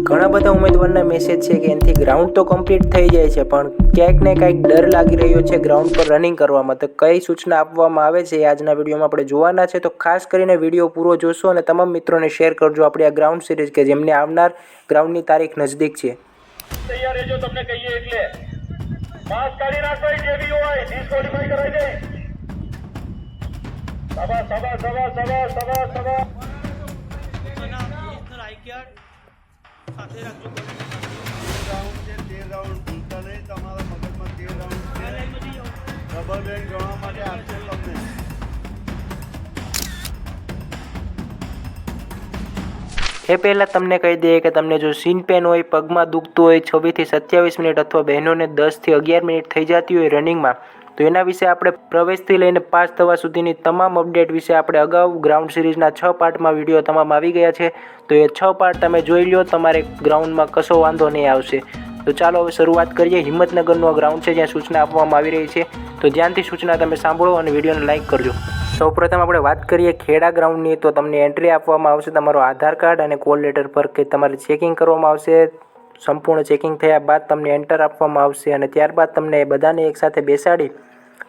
ઘણા બધા ઉમેદવારના મેસેજ છે કે એનાથી ગ્રાઉન્ડ તો કમ્પ્લીટ થઈ જાય છે, પણ ક્યાંક ને ક્યાંક ડર લાગી રહ્યો છે ગ્રાઉન્ડ પર રનિંગ કરવામાં. તો કઈ સૂચના આપવામાં આવે છે એ આજના વિડીયોમાં આપણે જોવાના છે. તો ખાસ કરીને વિડીયો પૂરો જોશો અને તમામ મિત્રોને શેર કરજો આપણી આ ગ્રાઉન્ડ સિરીઝ કે જેમને આવનાર ગ્રાઉન્ડની તારીખ નજદીક છે. તૈયાર રહેજો, તમને કહીએ એટલે માસ્ક કાઢી નાખો, જે બી હોય ડિસ્ક્વોલિફાઈ કરાવી દે. સભા સભા સભા સભા સભા સભા સાથે રાખજો. રાઉન્ડ છે 13 રાઉન્ડ ભૂલતા નહીં. તમારા મગજમાં 13 રાઉન્ડ છે. રબર બેન્ડ ગણવા માટે આપશે તમને. એ પહેલાં તમને કહી દઈએ કે તમને જો સીન પેન હોય, પગમાં દુખતું હોય, 26 થી 27 મિનિટ અથવા બહેનોને 10 થી 11 મિનિટ થઈ જતી હોય રનિંગમાં, તો એના વિશે આપણે પ્રવેશથી લઈને પાસ થવા સુધીની તમામ અપડેટ વિશે આપણે અગાઉ ગ્રાઉન્ડ સિરીઝના 6 પાર્ટમાં વિડીયો તમામ આવી ગયા છે. તો એ 6 પાર્ટ તમે જોઈ લો, તમારે ગ્રાઉન્ડમાં કશો વાંધો નહીં આવશે. તો ચાલો હવે શરૂઆત કરીએ. હિંમતનગરનું આ ગ્રાઉન્ડ છે જ્યાં સૂચના આપવામાં આવી રહી છે. તો ધ્યાનથી સૂચના તમે સાંભળો અને વિડીયોને લાઇક કરજો. સૌપ્રથમ આપણે વાત કરીએ ખેડા ગ્રાઉન્ડની. તો તમને એન્ટ્રી આપવામાં આવશે તમારો આધાર કાર્ડ અને કોલ લેટર પર, કે તમારે ચેકિંગ કરવામાં આવશે. સંપૂર્ણ ચેકિંગ થયા બાદ તમને એન્ટર આપવામાં આવશે અને ત્યારબાદ તમને એ બધાને એકસાથે બેસાડી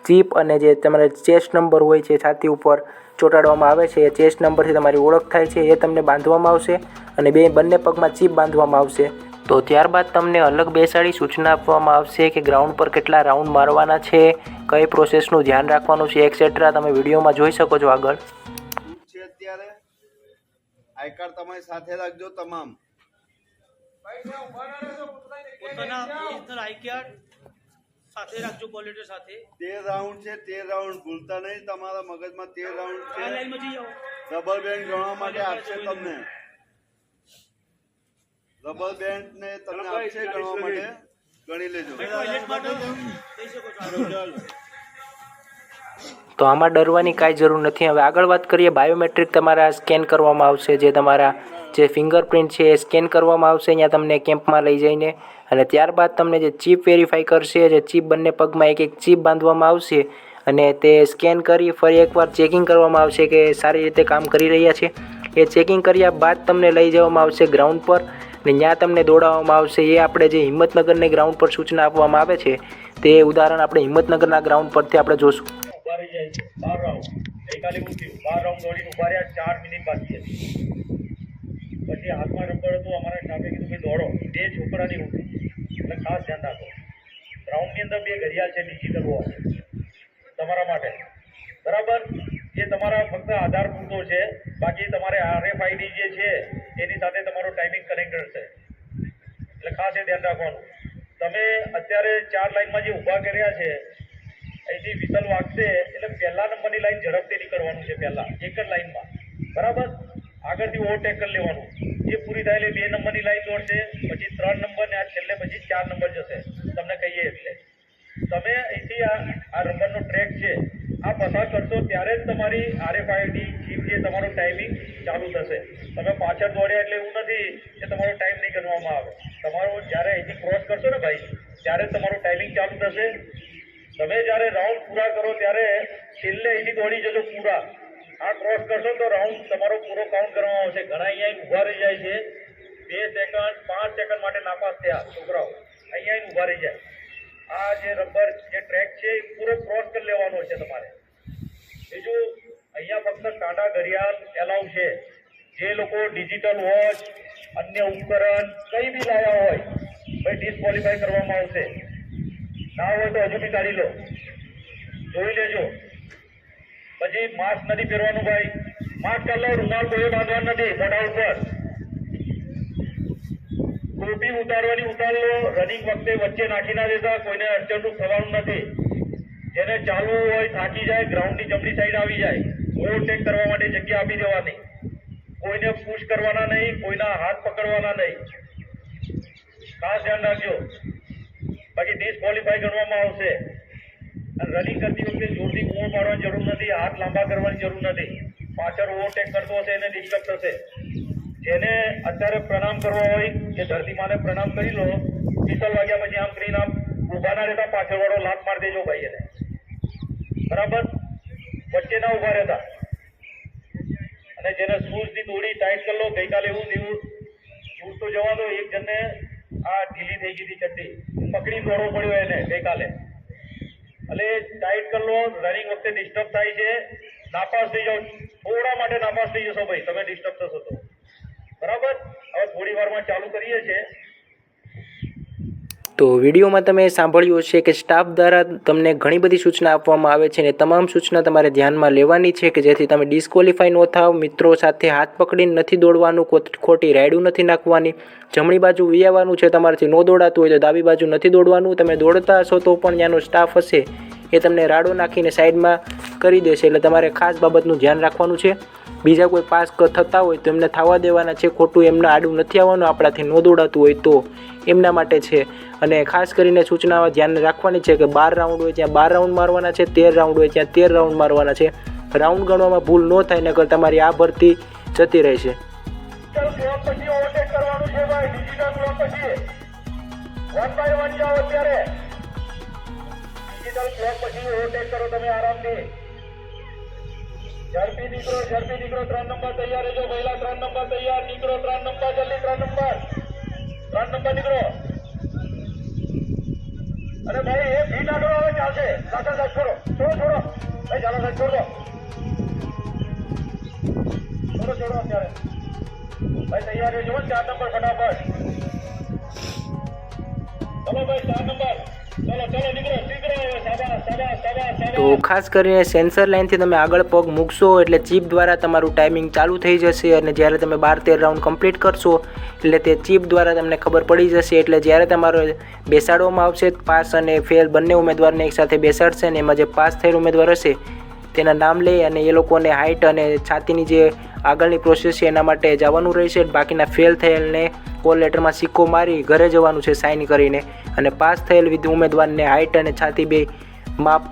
ચીપ અને જે તમારે ચેસ્ટ નંબર હોય છે છાતી ઉપર ચોંટાડવામાં આવે છે, એ ચેસ્ટ નંબરથી તમારી ઓળખ થાય છે, એ તમને બાંધવામાં આવશે અને બંને પગમાં ચીપ બાંધવામાં આવશે. તો ત્યારબાદ તમને અલગ બેસાડી સૂચના આપવામાં આવશે કે ગ્રાઉન્ડ પર કેટલા રાઉન્ડ મારવાના છે, કઈ પ્રોસેસનું ધ્યાન રાખવાનું છે, એક્સેટ્રા. તમે વિડીયોમાં જોઈ શકો છો આગળ. છે અત્યારે આઈ કાર્ડ તમારી સાથે રાખજો તમામ. સાથે રાખજો, કોલેટર સાથે. 13 રાઉન્ડ છે 13 રાઉન્ડ ભૂલતા નહીં. તમારા મગજમાં 13 રાઉન્ડ આ છે. લાઈનમાં જઈ જાઓ. રબર બેન્ડ ગણવા માટે આપશે તમને. રબર બેન્ડ ને તમને આપશે ગણવા માટે. ગણી લેજો. ટોયલેટ માટે જઈ શકો છો. તો આમાં ડરવાની કાંઈ જરૂર નથી. હવે આગળ વાત કરીએ. બાયોમેટ્રિક તમારા સ્કેન કરવામાં આવશે, જે તમારા જે ફિંગરપ્રિન્ટ છે એ સ્કેન કરવામાં આવશે અહીંયા તમને કેમ્પમાં લઈ જઈને. અને ત્યારબાદ તમને જે ચીપ વેરીફાઈ કરશે, જે ચીપ બંને પગમાં એક ચીપ બાંધવામાં આવશે અને તે સ્કેન કરી ફરી એકવાર ચેકિંગ કરવામાં આવશે કે સારી રીતે કામ કરી રહ્યા છે. એ ચેકિંગ કર્યા બાદ તમને લઈ જવામાં આવશે ગ્રાઉન્ડ પર અને ત્યાં તમને દોડાવવામાં આવશે. એ આપણે જે હિંમતનગરની ગ્રાઉન્ડ પર સૂચના આપવામાં આવે છે તે ઉદાહરણ આપણે હિંમતનગરના ગ્રાઉન્ડ પરથી આપણે જોશું. ઉભા રહી જાય 12 રાઉન્ડ. ગઈકાલે હું થયું 12 રાઉન્ડ દોડીને ઉભા રહ્યા, 4 મિનિટ બાકી હતી. પછી હાથમાં રબર હતું, અમારા સ્ટાફે કીધું કે દોડો. 2 છોકરાની ઉઠી, એટલે ખાસ ધ્યાન રાખો. ગ્રાઉન્ડની અંદર 2 ઘડિયાળ છે ડિજિટલ વોચ તમારા માટે, બરાબર? એ તમારા ફક્ત આધાર પૂરતો છે. બાકી તમારે RFID જે છે એની સાથે તમારો ટાઈમિંગ કનેક્ટેડ છે, એટલે ખાસ એ ધ્યાન રાખવાનું. તમે અત્યારે 4 લાઈનમાં જે ઊભા કર્યા છે, અહીંથી વિસલ વાગશે એટલે પહેલા નંબરની લાઈન ઝડપથી નીકળવાનું છે. પહેલા એક જ લાઈનમાં, બરાબર? આગળથી ઓવરટેક કરી લેવાનું. એ પૂરી થાય એટલે 2 નંબરની લાઈન દોડશે, પછી 3 નંબર ને આ છેલ્લે પછી 4 નંબર જશે. તમને કહીએ એટલે તમે અહીંથી આ રબરનો ટ્રેક છે આ પસાર કરશો ત્યારે જ તમારી RFID ચીપ જે તમારો ટાઈમિંગ ચાલુ થશે. તમે પાછળ દોડ્યા એટલે એવું નથી કે તમારો ટાઈમ નહીં ગણવામાં આવે. તમારો જ્યારે અહીંથી ક્રોસ કરશો ને ભાઈ, ત્યારે જ તમારો ટાઈમિંગ ચાલુ થશે. તમે જ્યારે રાઉન્ડ પૂરા કરો ત્યારે છેલ્લે અહીંથી દોડી જજો પૂરા. આ ક્રોસ કરશો તો રાઉન્ડ તમારો પૂરો કાઉન્ટ કરવામાં આવશે. ઘણા અહીંયા ઊભા રહી જાય છે, 2 સેકન્ડ 5 સેકન્ડ માટે નાપાસ થયા છોકરાઓ, અહીંયા ઊભા રહી જાય. આ જે રબર જે ટ્રેક છે એ પૂરો ક્રોસ કરી લેવાનો છે તમારે. બીજું અહીંયા ફક્ત કાંડા ઘડિયાળ એલાઉ છે. જે લોકો ડિજિટલ વોચ અન્ય ઉપકરણ કંઈ બી લાયા હોય ભાઈ ડિસ્ક્વોલિફાઈ કરવામાં આવશે. ના હોય તો હજુ બી કાઢી લો, જોઈ લેજો. પછી માસ્ક નથી પહેરવાનું ભાઈ, માસ્ક કાઢ લો. રૂમાલ કોઈ બાંધવાનું નથી મોઢા ઉપર. ટોપી ઉતારવાની ઉતાર લો. રનિંગ વખતે વચ્ચે નાખી ના દેતા, કોઈને અડચણરૂપ થવાનું નથી. જેને ચાલવું હોય થાકી જાય, ગ્રાઉન્ડની જમણી સાઈડ આવી જાય, ઓવરટેક કરવા માટે જગ્યા આપી દેવાની. કોઈને પુશ કરવાના નહીં, કોઈના હાથ પકડવાના નહીં. ખાસ ધ્યાન રાખજો, બાકી ડિસ્ક્વોલિફાઈ ગણવામાં આવશે. અને રનિંગ કરતી વખતે જોરથી બૂમો પાડવાની જરૂર નથી, હાથ લાંબા કરવાની જરૂર નથી. પાછળ ઓવરટેક કરતો હશે એને ડિસ્ટર્બ થશે. જેને અત્યારે પ્રણામ કરવા હોય કે ધરતી માને પ્રણામ કરી લો. વિસલ વાગ્યા પછી આમ કરીને આમ ઊભા ના રહેતા, પાછળ વાળો લાત મારી દેજો ભાઈ એને, બરાબર? વચ્ચે ના ઊભા રહેતા. અને જેને શૂઝની દોરી ટાઈટ કરી લો. ગઈકાલે એવું થયું, શૂઝ ગ્રુપ તો જવા દો, એક જણને આ ઢીલી થઈ ગઈ હતી ચડ્ડી, પકડી દોડવો પડ્યો એને ગઈકાલે. એટલે ટાઈટ કરી લો, રનિંગ વખતે ડિસ્ટર્બ થાય છે, નાપાસ થઈ જાઓ, થોડા માટે નાપાસ થઈ જશો ભાઈ તમે ડિસ્ટર્બ થશો તો. બરાબર, હવે થોડી વારમાં ચાલુ કરીએ છીએ. તો વિડીયોમાં તમે સાંભળ્યું હશે કે સ્ટાફ દ્વારા તમને ઘણી બધી સૂચના આપવામાં આવે છે અને તમામ સૂચના તમારે ધ્યાનમાં લેવાની છે કે જેથી તમે ડિસ્ક્વોલિફાઈ ન થાવ. મિત્રો સાથે હાથ પકડીને નથી દોડવાનું, ખોટી રાયડું નથી નાખવાની, જમણી બાજુ વિયાવાનું છે, તમારાથી ન દોડાતું હોય તો ડાબી બાજુ નથી દોડવાનું. તમે દોડતા હશો તો પણ ત્યાંનો સ્ટાફ હશે એ તમને રાડો નાખીને સાઈડમાં કરી દેશે, એટલે તમારે ખાસ બાબતનું ધ્યાન રાખવાનું છે. બીજા કોઈ પાસ થતા હોય તો એમને થવા દેવાના છે, ખોટું એમને આડું નથી આવવાનું આપણાથી ન દોડાતું હોય તો, એમના માટે છે. અને ખાસ કરીને સૂચનાઓ ધ્યાન રાખવાની છે કે 12 રાઉન્ડ હોય ત્યાં 12 રાઉન્ડ મારવાના છે, 13 રાઉન્ડ હોય ત્યાં 13 રાઉન્ડ મારવાના છે. રાઉન્ડ ગણવામાં ભૂલ ન થાય, નકર તમારી આ ભરતી જતી રહેશે. ચાલો બ્લોક પછી ઓવરટેક કરવાનું છે ભાઈ, ડિજિટલ બ્લોક પછી 1 બાય 1 જાઓ અત્યારે. ડિજિટલ બ્લોક પછી ઓવરટેક કરો તમે આરામથી. ઝડપી નીકળો, 3 નંબર તૈયાર રહેજો, પહેલા 3 નંબર તૈયાર, નીકળો 3 નંબર, જલ્દી 3 નંબર નીકળો. અરે ભાઈ એ ફીટ આગળ આવે ચાલશે, સાચા સાહેબ છોડો ભાઈ, ચાલો સાહેબ છોડો અત્યારે ભાઈ, તૈયાર રહેજો 4 નંબર ફટાફટ. ચલો ભાઈ 4 નંબર, ચલો નીકળો, તો ખાસ કરીને સેન્સર લાઇનથી તમે આગળ પગ મૂકશો એટલે ચીપ દ્વારા તમારું ટાઈમિંગ ચાલુ થઈ જશે અને જ્યારે તમે 12-13 રાઉન્ડ કમ્પ્લીટ કરશો એટલે તે ચીપ દ્વારા તમને ખબર પડી જશે. એટલે જ્યારે તમારો બેસાડવામાં આવશે, પાસ અને ફેલ બંને ઉમેદવારને એકસાથે બેસાડશે અને એમાં જે પાસ થયેલ ઉમેદવાર હશે તેના નામ લઈ અને એ લોકોને હાઇટ અને છાતીની જે આગળની પ્રોસેસ છે એના માટે જવાનું રહેશે. બાકીના ફેલ થયેલને કોલ લેટરમાં સિક્કો મારી ઘરે જવાનું છે સાઇન કરીને, અને પાસ થયેલ ઉમેદવારને હાઇટ અને છાતી બે માપ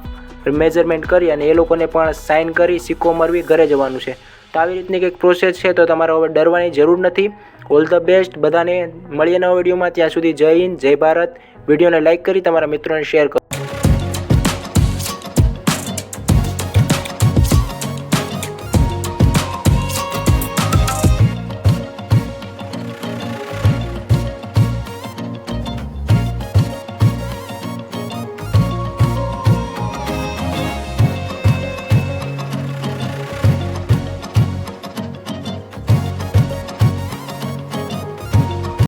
મેઝરમેન્ટ કરી અને એ લોકોને પણ સાઇન કરી સિક્કો મારવી ઘરે જવાનું છે. તો આવી રીતની કંઈક પ્રોસેસ છે, તો તમારે હવે ડરવાની જરૂર નથી. ઓલ ધ બેસ્ટ બધાને. મળીએ નવા વિડીયોમાં, ત્યાં સુધી જય હિન્દ, જય ભારત. વિડીયોને લાઇક કરી તમારા મિત્રોને શેર કરો.